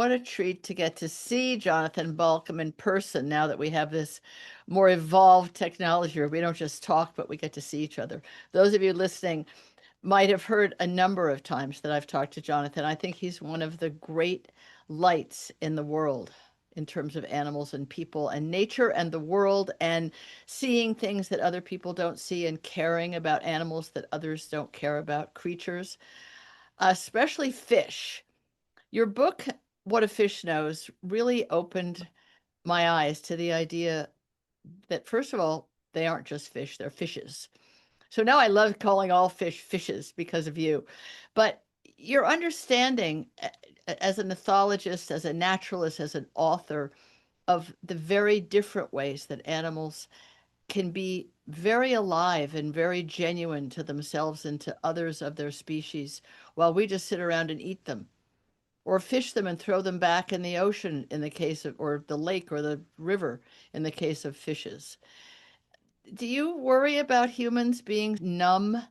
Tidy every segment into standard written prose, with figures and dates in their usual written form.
What a treat to get to see Jonathan Balcombe in person now that we have this more evolved technology where we don't just talk, but we get to see each other. Those of you listening might have heard a number of times that I've talked to Jonathan. I think he's one of the great lights in the world in terms of animals and people and nature and the world and seeing things that other people don't see and caring about animals that others don't care about, creatures, especially fish. Your book, What a Fish Knows, really opened my eyes to the idea that, first of all, they aren't just fish, they're fishes. So now I love calling all fish fishes because of you. But your understanding as an ethologist, as a naturalist, as an author of the very different ways that animals can be very alive and very genuine to themselves and to others of their species while we just sit around and eat them or fish them and throw them back in the ocean in the case of, or the lake or the river in the case of fishes. Do you worry about humans being numb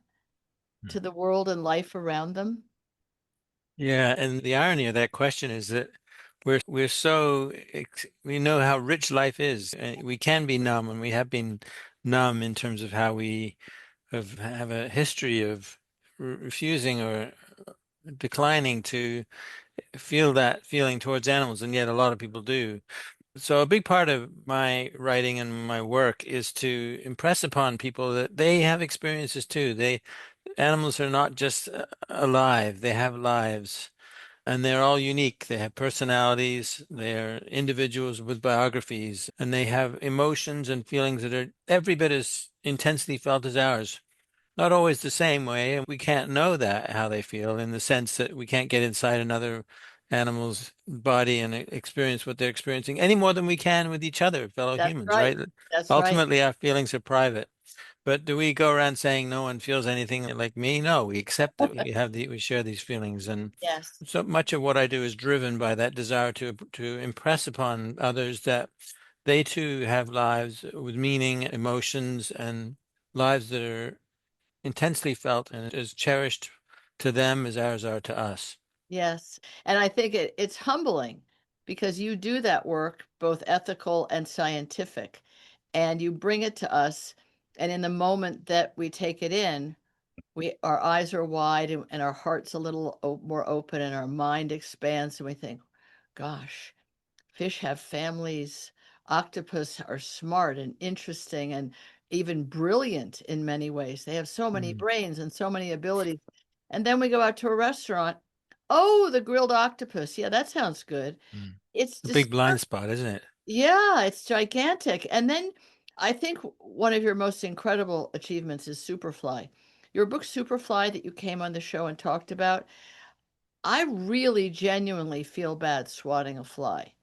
Hmm. to the world and life around them? Yeah, and the irony of that question is that we're so we know how rich life is. And we can be numb, and we have been numb in terms of how we have a history of refusing or declining to feel that feeling towards animals, and yet a lot of people do. So a big part of my writing and my work is to impress upon people that they have experiences too. Animals are not just alive, they have lives. And they're all unique. They have personalities, they're individuals with biographies, and they have emotions and feelings that are every bit as intensely felt as ours. Not always the same way, and we can't know that how they feel in the sense that we can't get inside another animal's body and experience what they're experiencing any more than we can with each other, fellow That's humans, right. right? That's right. Ultimately, our feelings are private. But do we go around saying no one feels anything like me? No, we accept that we share these feelings, and Yes. so much of what I do is driven by that desire to impress upon others that they too have lives with meaning, emotions, and lives that are intensely felt and as cherished to them as ours are to us. Yes. And I think it's humbling because you do that work, both ethical and scientific, and you bring it to us. And in the moment that we take it in, our eyes are wide and our heart's a little more open and our mind expands and we think, gosh, fish have families. Octopus are smart and interesting and even brilliant in many ways. They have so many Mm, brains and so many abilities. And then we go out to a restaurant. Oh, the grilled octopus. Yeah, that sounds good. mm. It's A big disturbing. blind spot, isn't it? Yeah, it's gigantic. And then I think one of your most incredible achievements is Superfly. Your book, Superfly, that you came on the show and talked about, I really genuinely feel bad swatting a fly.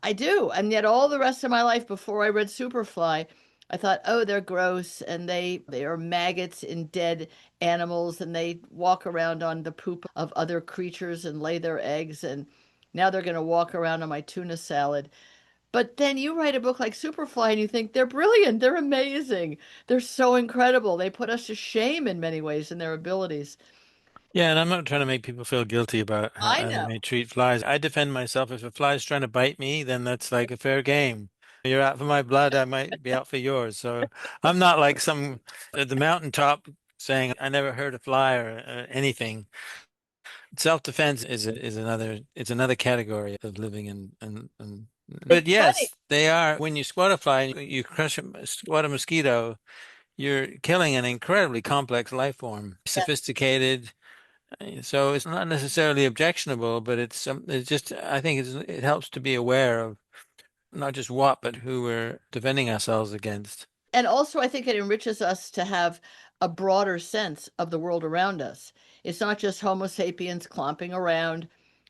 I do. And yet all the rest of my life before I read Superfly, I thought, oh, they're gross and they are maggots in dead animals and they walk around on the poop of other creatures and lay their eggs and now they're going to walk around on my tuna salad. But then you write a book like Superfly and you think they're brilliant, they're amazing, they're so incredible. They put us to shame in many ways in their abilities. Yeah, and I'm not trying to make people feel guilty about I how they know. may treat flies. I defend myself. If a fly is trying to bite me, then that's like a fair game. You're out for my blood, I might be out for yours. So I'm not like some at the mountaintop saying I never hurt a fly or anything. Self-defense is another it's another category of living and but It's funny. yes, they are when you squat a fly, you crush squat a mosquito, you're killing an incredibly complex life form, sophisticated. So it's not necessarily objectionable, but it's just I think it helps to be aware of not just what, but who we're defending ourselves against. And also, I think it enriches us to have a broader sense of the world around us. It's not just Homo sapiens clomping around,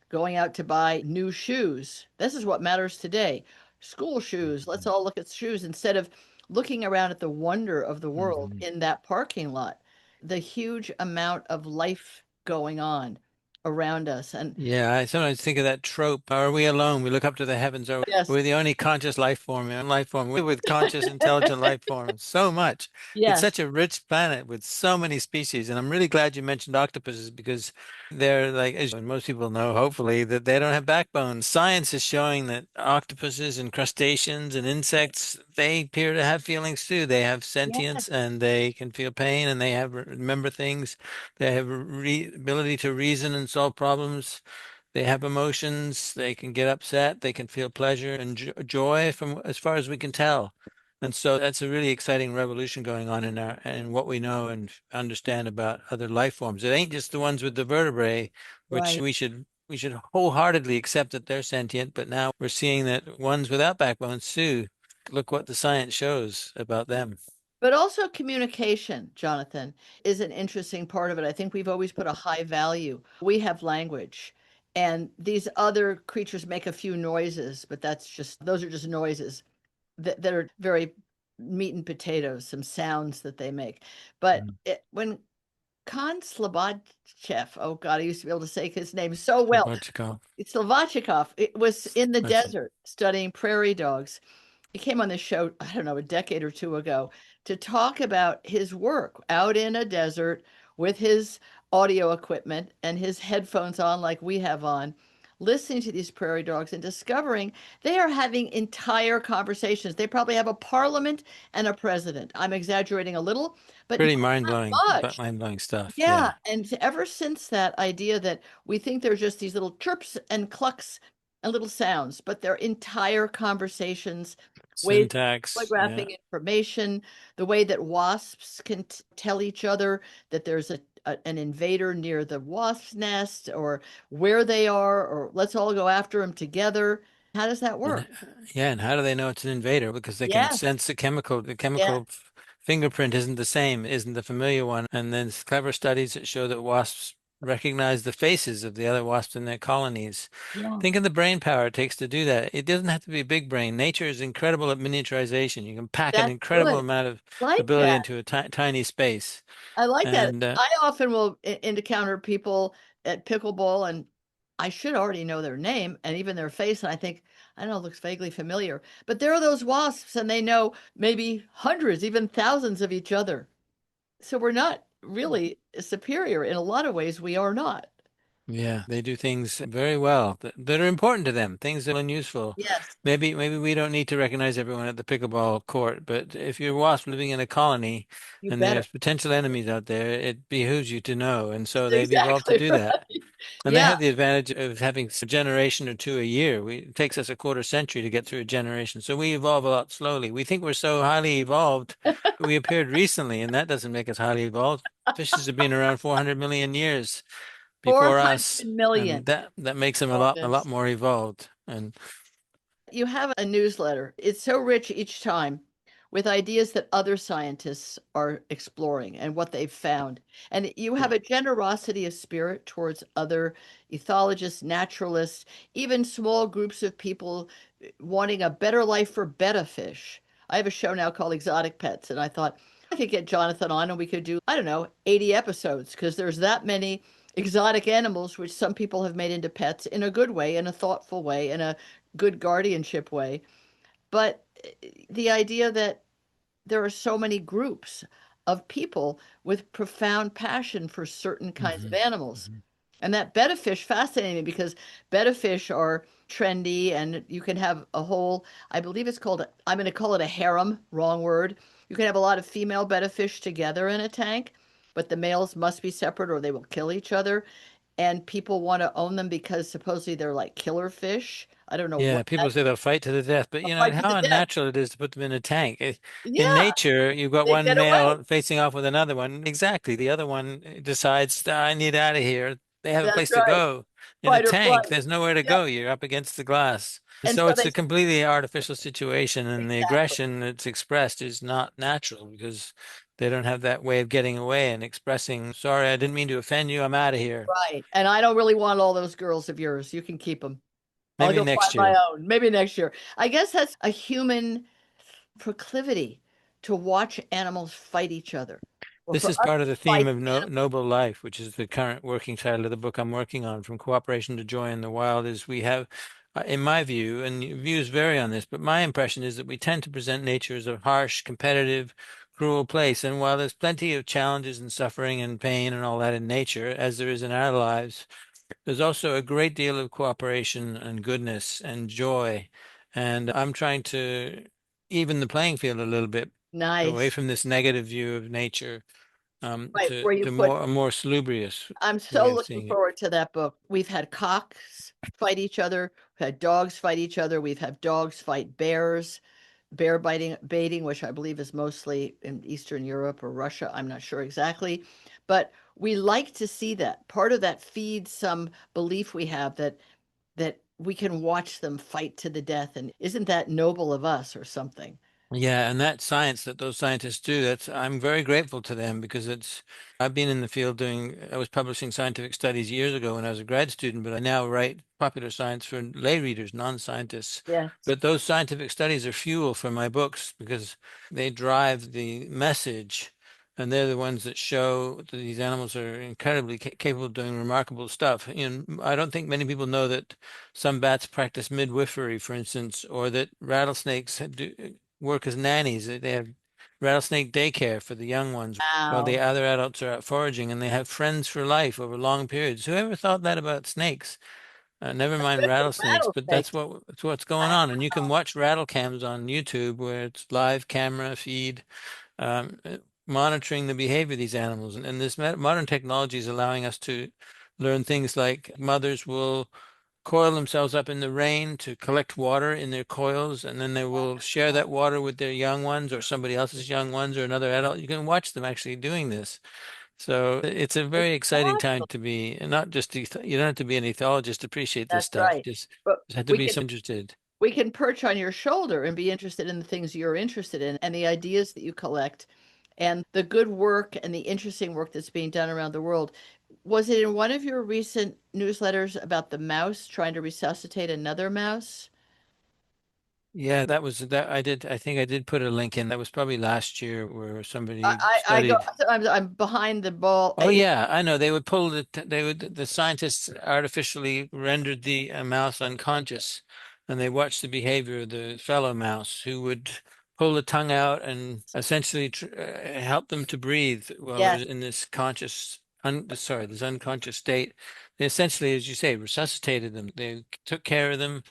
going out to buy new shoes. This is what matters today. School shoes. Let's all look at shoes instead of looking around at the wonder of the world Mhm. in that parking lot. The huge amount of life going on around us. And Yeah, I sometimes think of that trope. Are we alone? We look up to the heavens. Are yes, we the only conscious life form with conscious, intelligent life forms? So much. It's yes, such a rich planet with so many species. And I'm really glad you mentioned octopuses because they're like, as most people know, hopefully, that they don't have backbones. Science is showing that octopuses and crustaceans and insects, they appear to have feelings too. They have yes, sentience and they can feel pain and they have remember things. They have ability to reason and solve problems. They have emotions. They can get upset. They can feel pleasure and joy from as far as we can tell. And so that's a really exciting revolution going on in our in what we know and understand about other life forms. It ain't just the ones with the vertebrae, which right. we should wholeheartedly accept that they're sentient, but now we're seeing that ones without backbones too. Look what the science shows about them. But also communication, Jonathan, is an interesting part of it. I think we've always put a high value. We have language, and these other creatures make a few noises, but those are just noises that are very meat and potatoes, some sounds that they make. But when Kon Slobodchev, oh God, I used to be able to say his name so well. Slobochikov. Slovachikov, it was in the That's desert studying prairie dogs. He came on this show, I don't know, a decade or two ago to talk about his work out in a desert with his audio equipment and his headphones on, like we have on, listening to these prairie dogs and discovering they are having entire conversations. They probably have a parliament and a president. I'm exaggerating a little, but pretty not much. mind-blowing stuff. Yeah, Yeah. and ever since that idea that we think they're just these little chirps and clucks and little sounds, but they're entire conversations, ways of Syntax. Yeah. telegraphing information, the way that wasps can tell each other that there's an invader near the wasp's nest or where they are, or let's all go after them together. How does that And work? yeah, and how do they know it's an invader? Because they can Yes, sense the yes, chemical fingerprint isn't the same, isn't the familiar one. And then clever studies that show that wasps recognize the faces of the other wasps in their colonies. yeah. Think of the brain power it takes to do that. It doesn't have to be a big brain. Nature is incredible at miniaturization. You can pack an That's incredible good. amount of Like ability that. into a tiny space. I like that. And I often will encounter people at pickleball, and I should already know their name and even their face. And I think, I don't know, it looks vaguely familiar. But there are those wasps, and they know maybe hundreds, even thousands of each other. So we're not really superior. In a lot of ways, we are not. yeah, they do things very well that are important to them, things that are useful. Yes, Maybe we don't need to recognize everyone at the pickleball court, but if you're a wasp living in a colony you and better. there's potential enemies out there, it behooves you to know. And so they've evolved to Exactly do that. right. And they Yeah. have the advantage of having a generation or two a year. It takes us a quarter century to get through a generation. So we evolve a lot slowly. We think we're so highly evolved. We appeared recently, and that doesn't make us highly evolved. Fishes have been around 400 million years before 400 us, million. and that makes them a lot Enormous. more evolved. And You have a newsletter. It's so rich each time with ideas that other scientists are exploring and what they've found. And you have a generosity of spirit towards other ethologists, naturalists, even small groups of people wanting a better life for betta fish. I have a show now called Exotic Pets, and I thought I could get Jonathan on and we could do, I don't know, 80 episodes because there's that many exotic animals which some people have made into pets in a good way, in a thoughtful way, in a good guardianship way. But the idea that there are so many groups of people with profound passion for certain kinds of mhm, animals. mhm. And that betta fish fascinated me because betta fish are trendy and you can have a whole, I believe it's called, I'm going to call it a harem, wrong word. You can have a lot of female betta fish together in a tank, but the males must be separate or they will kill each other. And people want to own them because supposedly they're like killer fish. I don't know Yeah, what people that say they'll fight to the death, but fight to the how death. unnatural it is to put them in a tank. In Yeah, nature, you've got they one get away. male facing off with another one. Exactly. The other one decides, I need out of here. They have a That's place to right. go. In a Fight or tank, flight. there's nowhere to Yep. go. You're up against the glass. And So so it's they a completely artificial situation, and the exactly aggression that's expressed is not natural because they don't have that way of getting away and expressing, sorry, I didn't mean to offend you. I'm out of here. right. And I don't really want all those girls of yours. You can keep them. I'll Maybe go find next my year. own. Maybe next year. I guess that's a human proclivity to watch animals fight each other. Well, This for is us part of to the theme fight of animals, Noble Life, which is the current working title of the book I'm working on, From Cooperation to Joy in the Wild, is we have, in my view, and views vary on this, but my impression is that we tend to present nature as a harsh, competitive, cruel place. And while there's plenty of challenges and suffering and pain and all that in nature, as there is in our lives, there's also a great deal of cooperation and goodness and joy. And I'm trying to even the playing field a little bit away nice, from this negative view of nature, right, where you to put more a more salubrious I'm so way of looking seeing it. forward to that book. We've had cocks fight each other, we've had dogs fight each other, we've had dogs fight bears, bear baiting, which I believe is mostly in Eastern Europe or Russia. I'm not sure exactly, but we like to see that. Part of that feeds some belief we have that we can watch them fight to the death. And isn't that noble of us or something? Yeah, and that science that those scientists do, that's I'm very grateful to them because it's I've been in the field I was publishing scientific studies years ago when I was a grad student, but I now write popular science for lay readers, non-scientists. Yes. But those scientific studies are fuel for my books because they drive the message, and they're the ones that show that these animals are incredibly capable of doing remarkable stuff. I don't think many people know that some bats practice midwifery, for instance, or that rattlesnakes do work as nannies. They have rattlesnake daycare for the young ones while the Wow. other adults are out foraging, and they have friends for life over long periods. Whoever thought that about snakes? Never mind Good for rattlesnakes, but rattlesnakes. that's what's going on. And you can Wow. watch rattle cams on YouTube where it's live camera feed, um, uh, monitoring the behavior of these animals. And this modern technology is allowing us to learn things like mothers will coil themselves up in the rain to collect water in their coils, and then they will share that water with their young ones or somebody else's young ones or another adult. You can watch them actually doing this. So it's a It's very exciting time awesome. to be, and not just, you don't have to be an ethologist to appreciate this That's stuff. right. But Just have to we be can so interested. we can perch on your shoulder and be interested in the things you're interested in and the ideas that you collect and the good work and the interesting work that's being done around the world. Was it in one of your recent newsletters about the mouse trying to resuscitate another mouse? Yeah, that was that I did. I think I did put a link in. That was probably last year where somebody I go, studied. I'm behind the ball. Oh yeah, I know. They would pull the scientists artificially rendered the mouse unconscious, and they watched the behavior of the fellow mouse who would pull the tongue out and essentially help them to breathe while they're Yes, in this this unconscious state. They essentially, as you say, resuscitated them. They took care of them.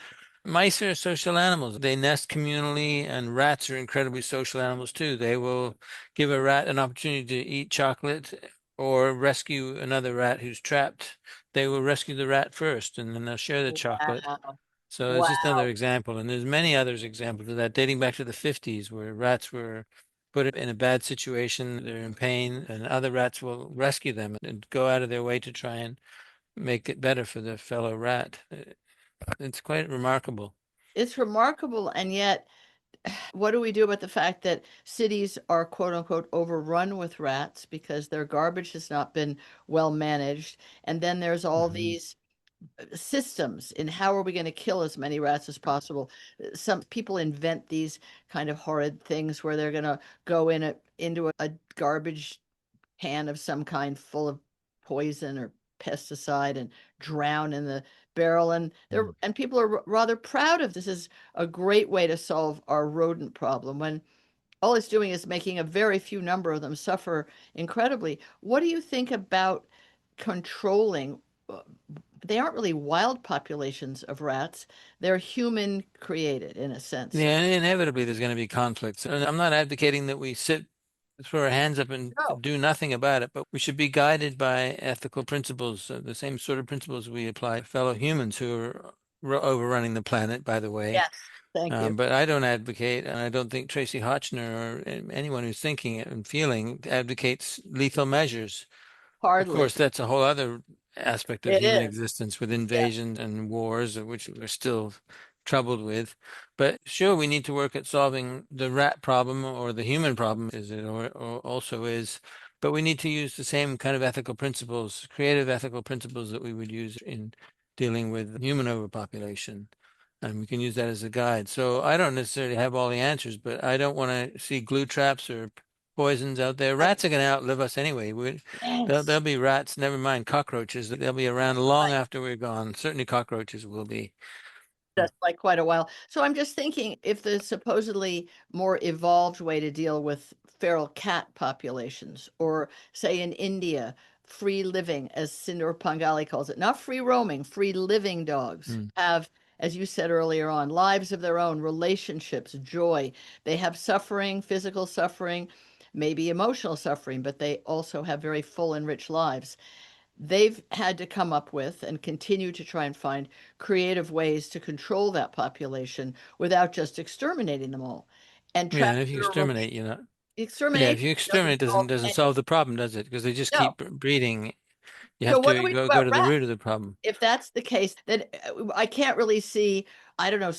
Mice are social animals. They nest communally, and rats are incredibly social animals too. They will give a rat an opportunity to eat chocolate or rescue another rat who's trapped. They will rescue the rat first, and then they'll share the chocolate. wow, So it's just another wow. example, and there's many others examples of that dating back to the 50s, where rats were put in a bad situation, they're in pain, and other rats will rescue them and go out of their way to try and make it better for the fellow rat. It's quite remarkable. It's remarkable, and yet, what do we do about the fact that cities are quote unquote overrun with rats because their garbage has not been well managed? And then there's all Mhm. these systems in how are we going to kill as many rats as possible. Some people invent these kind of horrid things where they're going to go into a garbage can of some kind full of poison or pesticide and drown in the barrel, and people are rather proud of this is a great way to solve our rodent problem when all it's doing is making a very few number of them suffer incredibly. What do you think about controlling? uh, They aren't really wild populations of rats. They're human created in a sense. Yeah, inevitably there's going to be conflicts. And I'm not advocating that we throw our hands up and No. do nothing about it, but we should be guided by ethical principles, the same sort of principles we apply to fellow humans who are overrunning the planet, by the way. Yes. Thank you. But I don't advocate, and I don't think Tracy Hotchner or anyone who's thinking it and feeling advocates lethal measures. Of Hardly. course, that's a whole other aspect of It human is. existence with Yes. invasions and wars, of which we're still troubled with. But sure, we need to work at solving the rat problem or the human problem, is it, or also is. But we need to use the same kind of ethical principles, creative ethical principles that we would use in dealing with human overpopulation. And we can use that as a guide. So I don't necessarily have all the answers, but I don't want to see glue traps or poisons out there. Right. Rats are going to outlive us anyway. There'll Yes. be rats, never mind cockroaches. They'll be around long after we're gone. Certainly cockroaches will be. That's like quite a while. So I'm just thinking if the supposedly more evolved way to deal with feral cat populations, or say in India, free living, as Sindor Pangali calls it, not free roaming, free living dogs Mm. have, as you said earlier on, lives of their own, relationships, joy. They have suffering, physical suffering, maybe emotional suffering, but they also have very full and rich lives. They've had to come up with and continue to try and find creative ways to control that population without just exterminating them all. And Yeah, and if you transfer exterminate, you know, yeah, if extermination you doesn't exterminate, solve doesn't any. solve the problem, does it? Because they just No. keep breeding. You So have what do to we do go about to the rats? root of the problem. If that's the case, then I can't really see, I don't know,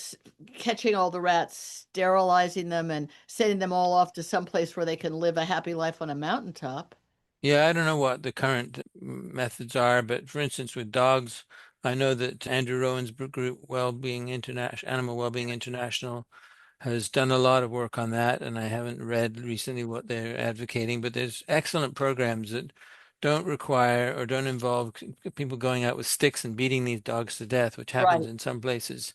catching all the rats, sterilizing them, and sending them all off to some place where they can live a happy life on a mountaintop. Yeah, I don't know what the current methods are, but for instance, with dogs, I know that Andrew Rowan's group, Wellbeing International, Animal Wellbeing International, has done a lot of work on that, and I haven't read recently what they're advocating, but there's excellent programs that don't require or don't involve people going out with sticks and beating these dogs to death, which happens Right. in some places.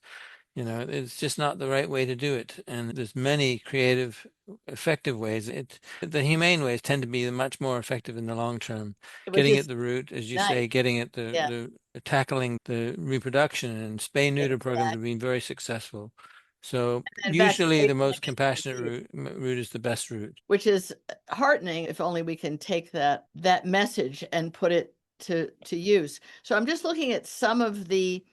You know, it's just not the right way to do it. And there's many creative, effective ways. The humane ways tend to be much more effective in the long term. Which Getting at is the root, as you nice. say, getting at Yeah. tackling the reproduction, and spay neuter programs have Exactly. been very successful. So And usually the vaccination most against compassionate disease, route is the best route. which is heartening if only we can take that message and put it to use. So I'm just looking at some of the,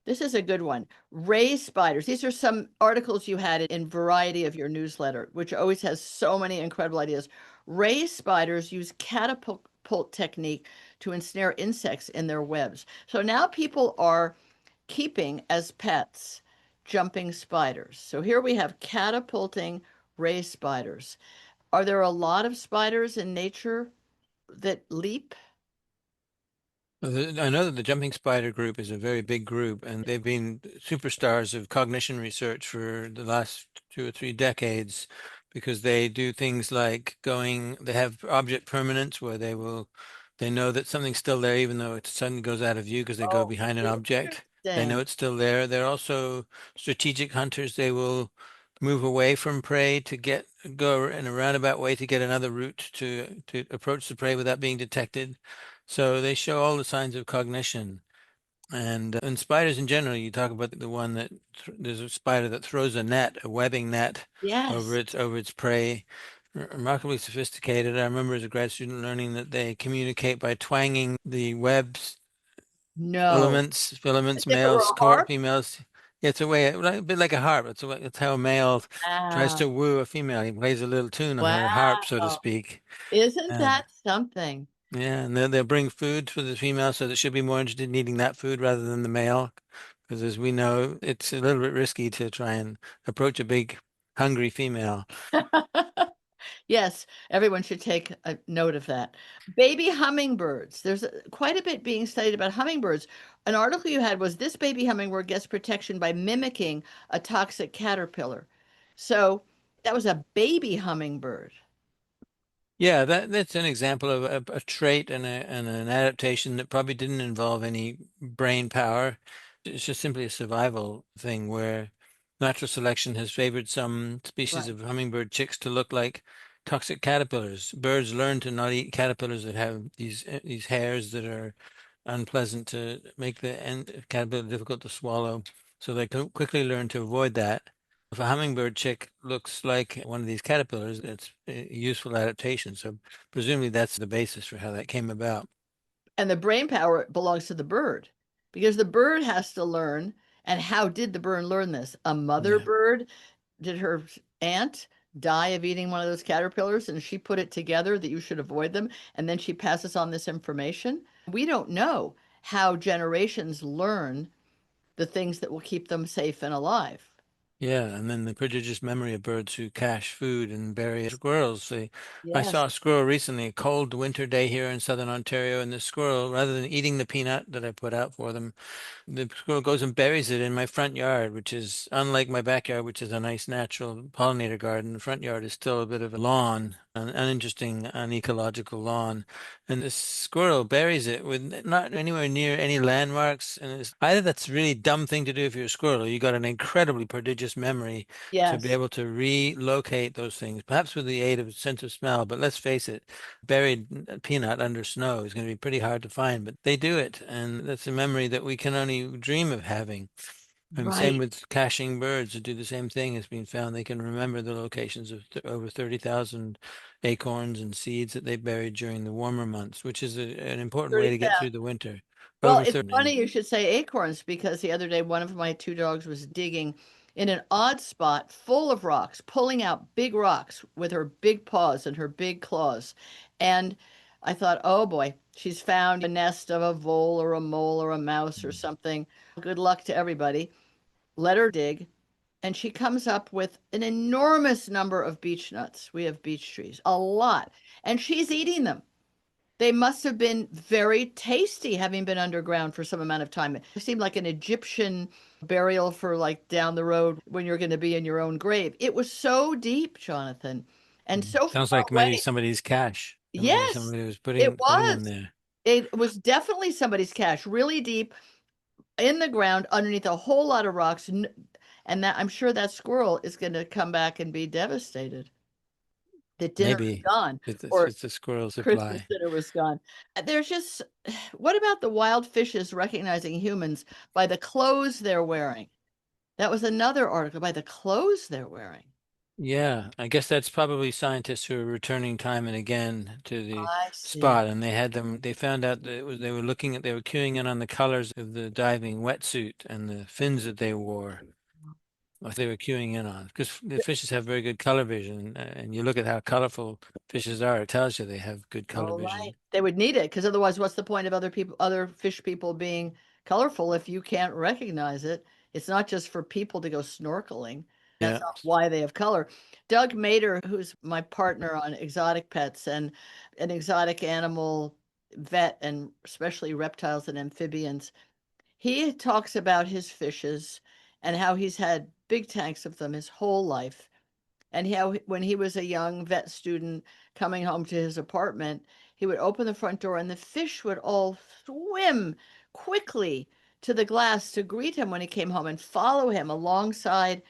this is a good one. Ray spiders. These are some articles you had in Variety of your newsletter, which always has so many incredible ideas. Ray spiders use catapult technique to ensnare insects in their webs. So now people are keeping as pets jumping spiders. So here we have catapulting ray spiders. Are there a lot of spiders in nature that leap? I know that the jumping spider group is a very big group, and they've been superstars of cognition research for the last 2 or 3 decades because they do things like they have object permanence where they know that something's still there even though it suddenly goes out of view because they go Oh, behind an object. They know interesting. it's still there. They're also strategic hunters. They will move away from prey to go in a roundabout way to get another route to approach the prey without being detected. So they show all the signs of cognition. And spiders in general, you talk about the one that there's a spider that throws a webbing net Yes. over its prey. Remarkably sophisticated. I remember as a grad student learning that they communicate by twanging the webs, No. As filaments, if it were males, a court harp? females. It's a way, like, a bit like a harp. It's how a male tries Wow. to woo a female. He plays a little tune on her harp, so to Wow. speak. Isn't And that something? yeah, and they'll bring food for the female, so they should be more interested in eating that food rather than the male. Because as we know, it's a little bit risky to try and approach a big, hungry female. Yes, everyone should take a note of that. Baby hummingbirds. There's quite a bit being studied about hummingbirds. An article you had was this baby hummingbird gets protection by mimicking a toxic caterpillar. So that was a baby hummingbird. Yeah, that's an example of a trait and an adaptation that probably didn't involve any brain power. It's just simply a survival thing where natural selection has favored some species Right. of hummingbird chicks to look like toxic caterpillars. Birds learn to not eat caterpillars that have these hairs that are unpleasant to make the end caterpillar difficult to swallow. So they quickly learn to avoid that. If a hummingbird chick looks like one of these caterpillars, it's a useful adaptation. So presumably that's the basis for how that came about. And the brain power belongs to the bird because the bird has to learn. And how did the bird learn this? A mother Yeah. bird, did her aunt die of eating one of those caterpillars and she put it together that you should avoid them? And then she passes on this information. We don't know how generations learn the things that will keep them safe and alive. Yeah, and then the prodigious memory of birds who cache food and bury squirrels. I Yes. saw a squirrel recently, a cold winter day here in southern Ontario, and the squirrel, rather than eating the peanut that I put out for them, the squirrel goes and buries it in my front yard, which is unlike my backyard, which is a nice natural pollinator garden. The front yard is still a bit of a lawn, an interesting an ecological lawn, and the squirrel buries it with not anywhere near any landmarks. And it's either that's a really dumb thing to do if you're a squirrel, or you got an incredibly prodigious memory to be Yes, able to relocate those things, perhaps with the aid of sense of smell. But let's face it, buried peanut under snow is going to be pretty hard to find, but they do it, and that's a memory that we can only dream of having. And same right. with caching birds who do the same thing. It's been found they can remember the locations of over 30,000 acorns and seeds that they buried during the warmer months, which is an important way to get 30,000. through the winter. Well, Over it's 30. funny you should say acorns because the other day one of my two dogs was digging in an odd spot full of rocks, pulling out big rocks with her big paws and her big claws. And I thought, oh boy, she's found a nest of a vole or a mole or a mouse or something. Good luck to everybody. Let her dig. And she comes up with an enormous number of beech nuts. We have beech trees, a lot. And she's eating them. They must have been very tasty, having been underground for some amount of time. It seemed like an Egyptian burial for like down the road when you're going to be in your own grave. It was so deep, Jonathan, and so Sounds far like maybe away. somebody's cache. Maybe Yes, somebody was it putting them was. there. It was definitely somebody's cache, really deep in the ground underneath a whole lot of rocks. And that I'm sure that squirrel is going to come back and be devastated that dinner is Maybe gone or it's the squirrel Christmas supply. dinner was gone. There's just, what about the wild fishes recognizing humans by the clothes they're wearing? That was another article by the clothes they're wearing. Yeah, I guess that's probably scientists who are returning time and again to the I see. spot, and they found out that they were they were queuing in on the colors of the diving wetsuit and the fins that they wore, what they were queuing in on, because the fishes have very good color vision, and you look at how colorful fishes are, it tells you they have good color Oh, right. vision. They would need it because otherwise, what's the point of other people, other fish people being colorful if you can't recognize it? It's not just for people to go snorkeling. That's Yeah. not why they have color. Doug Mader, who's my partner on exotic pets and an exotic animal vet, and especially reptiles and amphibians, he talks about his fishes and how he's had big tanks of them his whole life and how when he was a young vet student coming home to his apartment, he would open the front door and the fish would all swim quickly to the glass to greet him when he came home and follow him alongside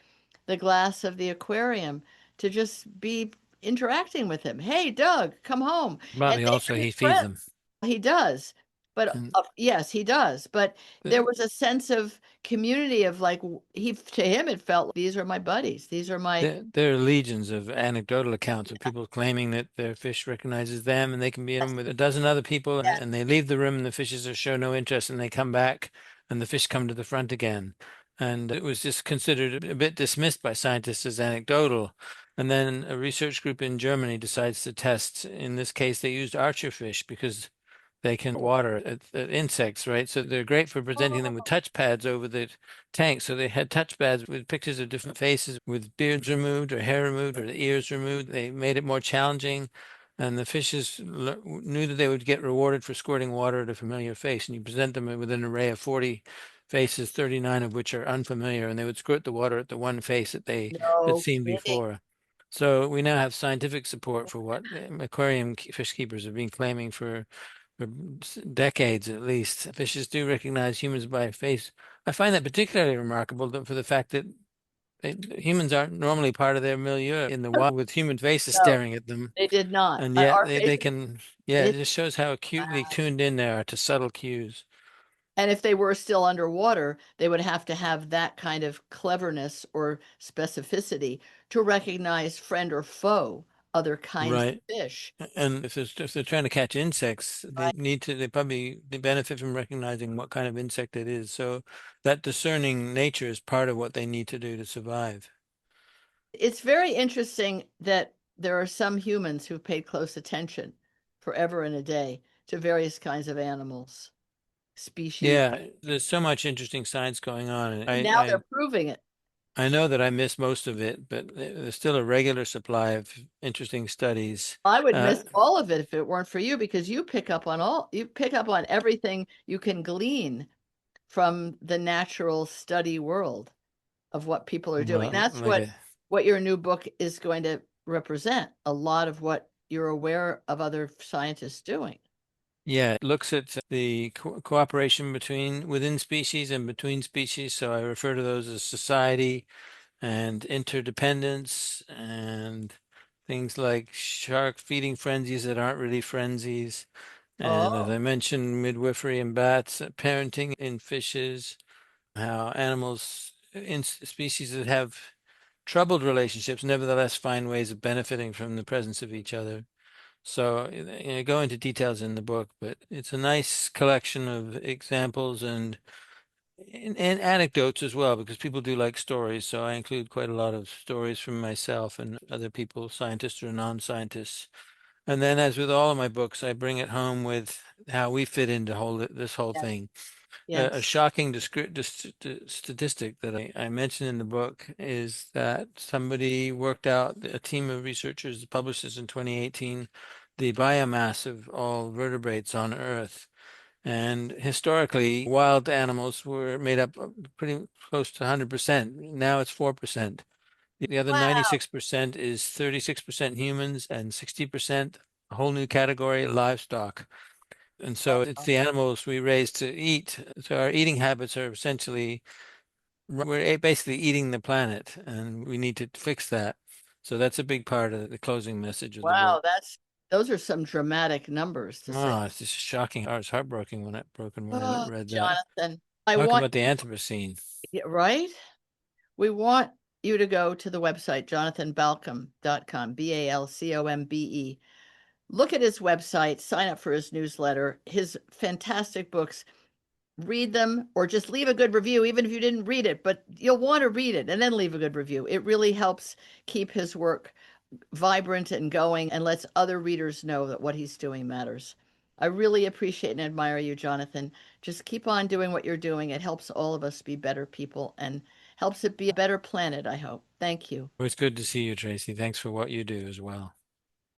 the glass of the aquarium to just be interacting with him. Hey, Doug, come home. And Probably they also were his he feeds friends. them. He does. But And yes, he does. But there was a sense of community of like he to him it felt these are my buddies. These are my there are legions of anecdotal accounts of people claiming that their fish recognizes them and they can be in a room with a dozen other people and they leave the room and the fishes are show no interest and they come back and the fish come to the front again. And it was just considered a bit dismissed by scientists as anecdotal. And then a research group in Germany decides to test. In this case, they used archer fish because they can water at insects, right? So they're great for presenting them with touch pads over the tank. So they had touch pads with pictures of different faces with beards removed or hair removed or the ears removed. They made it more challenging. And the fishes knew that they would get rewarded for squirting water at a familiar face. And you present them with an array of 40 faces, 39 of which are unfamiliar, and they would squirt the water at the one face that they had no seen kidding. before. So we now have scientific support for what aquarium fish keepers have been claiming for decades at least. Fishes do recognize humans by face. I find that particularly remarkable for the fact that humans aren't normally part of their milieu in the wild with human faces No, staring at them, they did not. and yet Our they faces, can. Yeah, it it, just shows how acutely tuned in they are to subtle cues. and if they were still underwater, they would have to have that kind of cleverness or specificity to recognize friend or foe, other kinds of Right. fish. And if they're trying to catch insects, Right. they benefit from recognizing what kind of insect it is. So that discerning nature is part of what they need to do to survive. It's very interesting that there are some humans who've paid close attention forever and a day to various kinds of animals, species. Yeah, there's so much interesting science going on. And And now they're proving it. I know that I missed most of it, but there's still a regular supply of interesting studies. I would Uh, miss all of it if it weren't for you because you pick up on everything you can glean from the natural study world of what people are doing. well, That's what your new book is going to represent. A lot of what you're aware of other scientists doing. Yeah, it looks at the cooperation within species and between species. So I refer to those as society and interdependence and things like shark feeding frenzies that aren't really frenzies. And as Oh, I mentioned, midwifery in bats, parenting in fishes, how animals in species that have troubled relationships nevertheless find ways of benefiting from the presence of each other. So go into details in the book, but it's a nice collection of examples and anecdotes as well, because people do like stories. So I include quite a lot of stories from myself and other people, scientists or non-scientists. And then, as with all of my books, I bring it home with how we fit into this whole yes, thing. A yes. shocking statistic that I mentioned in the book is that somebody worked out, a team of researchers published this in 2018, the biomass of all vertebrates on Earth. And historically, wild animals were made up of pretty close to 100%. Now it's 4%. The other Wow. 96% is 36% humans and 60% a whole new category, livestock. And so it's Wow. the animals we raise to eat. So our eating habits are essentially, we're basically eating the planet, and we need to fix that. So that's a big part of the closing message of the book. Wow, those are some dramatic numbers to say. Oh, it's just shocking. I was heartbroken when I Oh, read that. Jonathan, I Talk want, about the Anthropocene. yeah, right? We want you to go to the website, jonathanbalcombe.com, Balcombe. Look at his website, sign up for his newsletter, his fantastic books, read them, or just leave a good review, even if you didn't read it, but you'll want to read it and then leave a good review. It really helps keep his work vibrant and going and lets other readers know that what he's doing matters. I really appreciate and admire you, Jonathan. Just keep on doing what you're doing. It helps all of us be better people and helps it be a better planet, I hope. Thank you. It's good to see you, Tracy. Thanks for what you do as well.